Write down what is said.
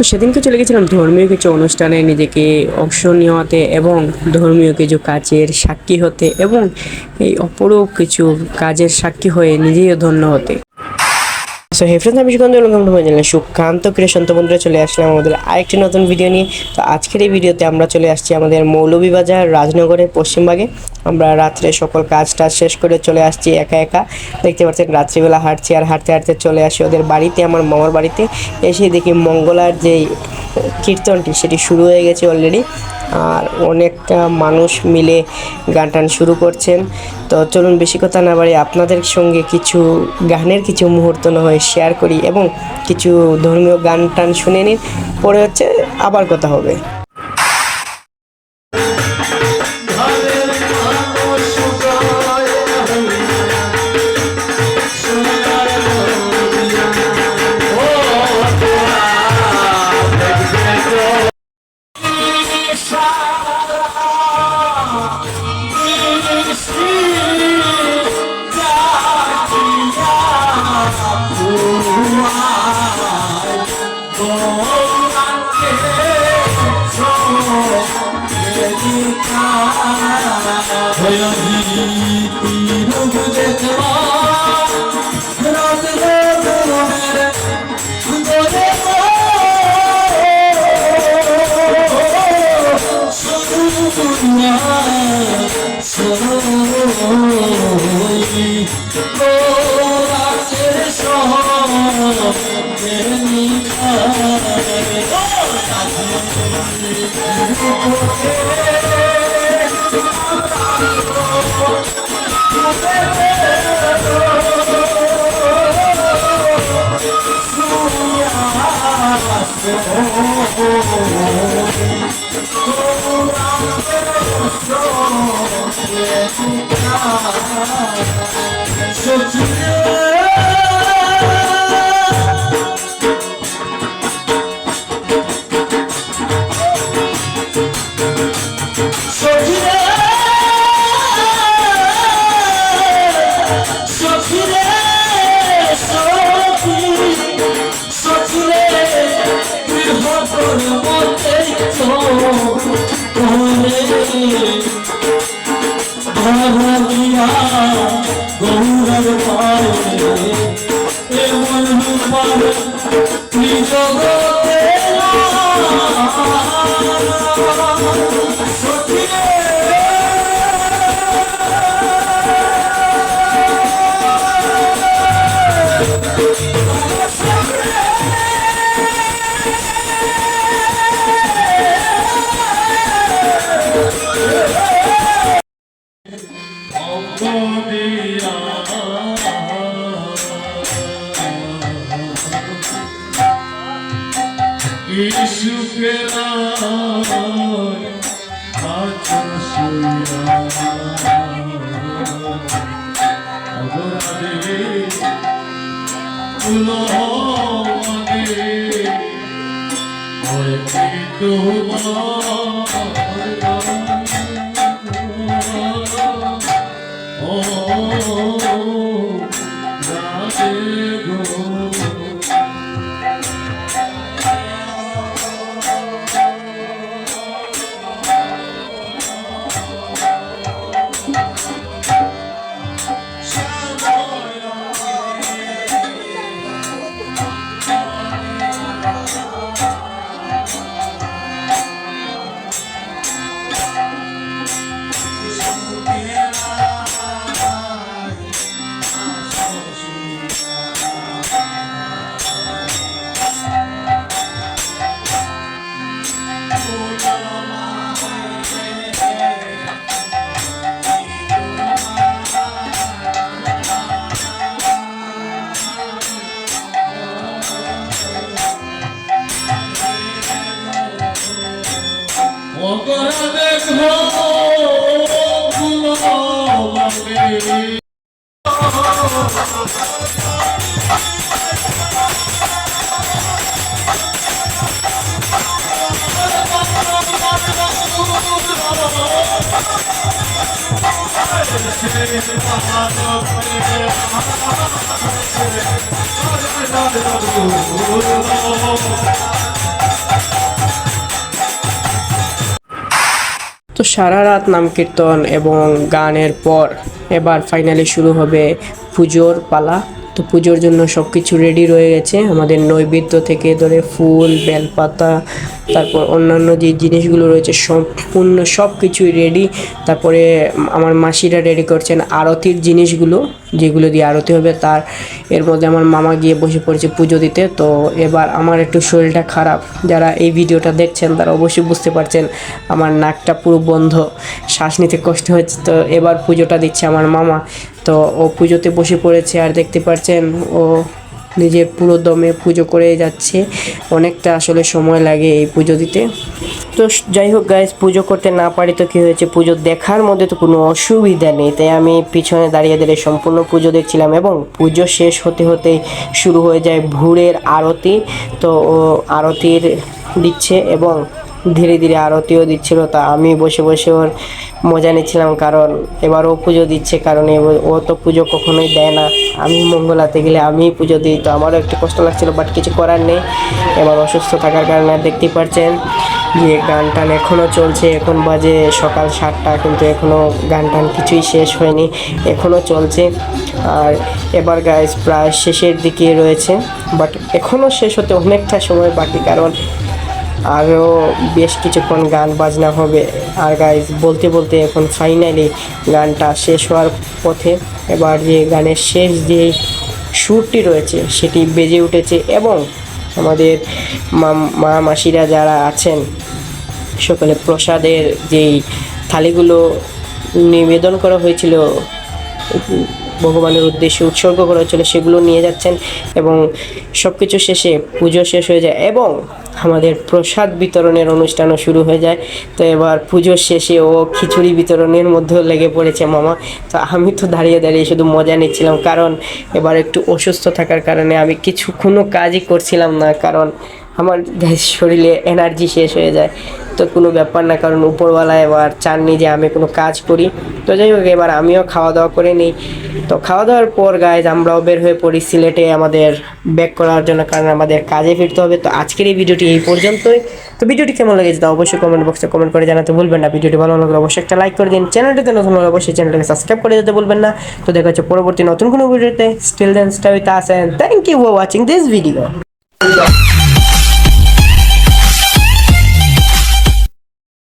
তো সেদিনকে চলে গেছিলাম ধর্মীয় কিছু অনুষ্ঠানে নিজেকে অংশ নেওয়াতে এবং ধর্মীয় কিছু কাজের সাক্ষী হতে এবং এই অপরূপ কিছু কাজের সাক্ষী হয়ে নিজেও ধন্য হতে। সো হে ফ্রেন্ডস, আমি Sukanta, welcome to my channel Sukanta creation. তো বন্ধুরা, চলে আসলাম আমাদের আরেকটি নতুন ভিডিও নিয়ে। তো আজকের এই ভিডিওতে আমরা চলে আসছি আমাদের মৌলভীবাজার রাজনগরের পশ্চিমবাগে। আমরা রাত্রে সকল কাজ টাজ শেষ করে চলে আসছি একা একা। দেখতে পাচ্ছেন রাত্রিবেলা হাঁটছি, আর হাঁটতে হাঁটতে চলে আসি ওদের বাড়িতে, আমার মামার বাড়িতে। এসে দেখি মঙ্গলার যেই কীর্তনটি সেটি শুরু হয়ে গেছে অলরেডি, আর অনেকটা মানুষ মিলে গান টান শুরু করছেন। তো চলুন বেশি কথা না বাড়ি আপনাদের সঙ্গে কিছু গানের কিছু মুহূর্ত না হয় শেয়ার করি এবং কিছু ধর্মীয় গান টান শুনে নিন, পরে হচ্ছে আবার কথা হবে। তো সারা রাত নাম কীর্তন এবং গানের পর এবার ফাইনালি শুরু হবে পুজোর পালা। তো পুজোর জন্য সব কিছু রেডি রয়ে গেছে, আমাদের নৈবেদ্য থেকে ধরে ফুল, বেলপাতা, তারপর অন্যান্য যে জিনিসগুলো রয়েছে সম্পূর্ণ সব কিছুই রেডি। তারপরে আমার মাসিরা রেডি করছেন আরতির জিনিসগুলো, যেগুলো দিয়ে আরতি হবে। এর মধ্যে আমার মামা গিয়ে বসে পড়েছে পুজো দিতে। তো এবার আমার একটু শরীরটা খারাপ, যারা এই ভিডিওটা দেখছেন তারা অবশ্যই বুঝতে পারছেন আমার নাকটা পুরো বন্ধ, শ্বাস নিতে কষ্ট হচ্ছে। তো এবার পুজোটা দিচ্ছে আমার মামা। তো ও পুজোতে বসে পড়েছে, আর দেখতে পাচ্ছেন ও নিজের পুরো দমে পুজো করে যাচ্ছে। অনেকটা আসলে সময় লাগে এই পুজো দিতে। তো যাই হোক গাইজ, পুজো করতে না পারি তো কী হয়েছে, পুজো দেখার মধ্যে তো কোনো অসুবিধা নেই। তাই আমি পিছনে দাঁড়িয়ে দাঁড়িয়ে সম্পূর্ণ পুজো দেখছিলাম এবং পুজো শেষ হতে হতেই শুরু হয়ে যায় ভোরের আরতি। তো ও আরতির দিচ্ছে এবং ধীরে ধীরে আরতিও দিচ্ছিল। তা আমি বসে বসে ওর মজা নিচ্ছিলাম, কারণ এবার ও পুজো দিচ্ছে, কারণ ও তো পুজো কখনোই দেয় না। আমি মঙ্গলাতে গেলে আমি পুজো দিই, তো আমারও একটু কষ্ট লাগছিল, বাট কিছু করার নেই। এবার অসুস্থ থাকার কারণে দেখতেই পাচ্ছেন যে গান টান এখনও চলছে। এখন বাজে সকাল 7টা, কিন্তু এখনও গান টান কিছুই শেষ হয়নি, এখনও চলছে। আর এবার গাইজ প্রায় শেষের দিকে রয়েছে, বাট এখনও শেষ হতে অনেকটা সময় বাকি, কারণ আরও বেশ কিছুক্ষণ গান বাজনা হবে। আর গাইজ বলতে বলতে এখন ফাইনালি গানটা শেষ হওয়ার পথে। এবার যে গানের শেষ যে সুরটি রয়েছে সেটি বেজে উঠেছে এবং আমাদের মা মাসিরা যারা আছেন সকলে প্রসাদের যেই থালিগুলো নিবেদন করা হয়েছিল, ভগবানের উদ্দেশ্যে উৎসর্গ করা হয়েছিল, সেগুলো নিয়ে যাচ্ছেন এবং সব কিছু শেষে পুজো শেষ হয়ে যায় এবং আমাদের প্রসাদ বিতরণের অনুষ্ঠানও শুরু হয়ে যায়। তো এবার পুজোর শেষে ও খিচুড়ি বিতরণের মধ্যেও লেগে পড়েছে মামা। তো আমি তো দাঁড়িয়ে দাঁড়িয়ে শুধু মজা নিচ্ছিলাম, কারণ এবার একটু অসুস্থ থাকার কারণে আমি কোনো কাজই করছিলাম না, কারণ আমার শরীরে এনার্জি শেষ হয়ে যায়। তো কোনো ব্যাপার না, কারণ উপরওয়ালা এবার চাননি যে আমি কোনো কাজ করি। তো যাই হোক, এবার আমিও খাওয়া দাওয়া করে নিই। তো খাওয়া দাওয়ার পর গাইজ আমরাও বের হয়ে পড়ি সিলেটে আমাদের ব্যাক করার জন্য, কারণ আমাদের কাজে ফিরতে হবে। তো আজকের এই ভিডিওটি এই পর্যন্তই। তো ভিডিওটি কেমন লেগেছে তা অবশ্যই কমেন্ট বক্সে কমেন্ট করে জানাতে ভুলবেন না। ভিডিওটি ভালো লাগলে অবশ্যই একটা লাইক করে দিন, চ্যানেলটিতে নতুন হলে অবশ্যই চ্যানেলটাকে সাবস্ক্রাইব করে যেতে ভুলবেন না। তো দেখা হচ্ছে পরবর্তী নতুন কোনো ভিডিওতে। Still then stay with us and thank you for watching this video.